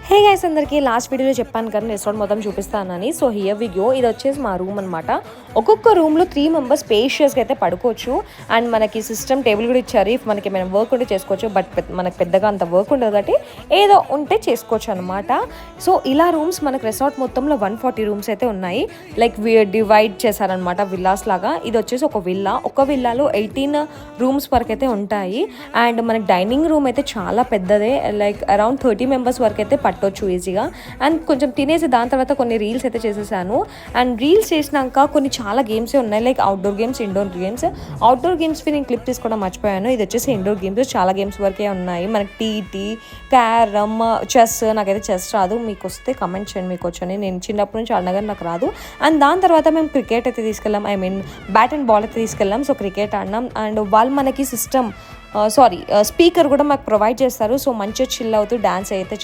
Hey guys అందరికీ last వీడియోలో చెప్పాను కదా రెస్టారెంట్ మొత్తం చూపిస్తానని. So here we go. ఇది వచ్చేసి మా రూమ్ అనమాట. ఒక్కొక్క రూమ్లో 3 మెంబర్స్ స్పేషియస్గా అయితే పడుకోవచ్చు. అండ్ మనకి సిస్టమ్ టేబుల్ కూడా ఇచ్చారు. ఇఫ్ మనకి ఏమైనా వర్క్ ఉంటే చేసుకోవచ్చు. బట్ మనకు పెద్దగా అంత వర్క్ ఉండదు కాబట్టి ఏదో ఉంటే చేసుకోవచ్చు అనమాట. సో ఇలా రూమ్స్ మనకు రెసార్ట్ మొత్తంలో 140 రూమ్స్ అయితే ఉన్నాయి. లైక్ డివైడ్ చేశారనమాట విల్లాస్ లాగా. ఇది వచ్చేసి ఒక విల్లా. ఒక విల్లాలో 18 రూమ్స్ వరకు అయితే ఉంటాయి. అండ్ మనకి డైనింగ్ రూమ్ అయితే చాలా పెద్దదే. లైక్ అరౌండ్ 30 మెంబర్స్ వరకు అయితే పట్టవచ్చు ఈజీగా. అండ్ కొంచెం తినేసి దాని తర్వాత కొన్ని రీల్స్ అయితే చేసేసాను. అండ్ రీల్స్ చేసినాక కొన్ని చాలా గేమ్సే ఉన్నాయి. Like outdoor games, indoor games. Outdoor గేమ్స్వి నేను క్లిప్ తీసుకోవడం మర్చిపోయాను. ఇది వచ్చేసి ఇండోర్ గేమ్స్. చాలా గేమ్స్ వరకే ఉన్నాయి. మనకి టీటీ, క్యారమ్, చెస్. నాకైతే చెస్ రాదు. మీకు వస్తే కమెంట్ చేయండి మీకు వచ్చని. నేను చిన్నప్పటి నుంచి ఆడినా కానీ నాకు రాదు. అండ్ దాని తర్వాత మేము క్రికెట్ అయితే తీసుకెళ్ళాం. I mean bat and ball అయితే తీసుకెళ్ళాం. So cricket ఆడినాం. అండ్ వాళ్ళు మనకి స్పీకర్ కూడా మాకు ప్రొవైడ్ చేస్తారు. సో మంచిగా చిల్ అవుతూ డ్యాన్స్ అయితే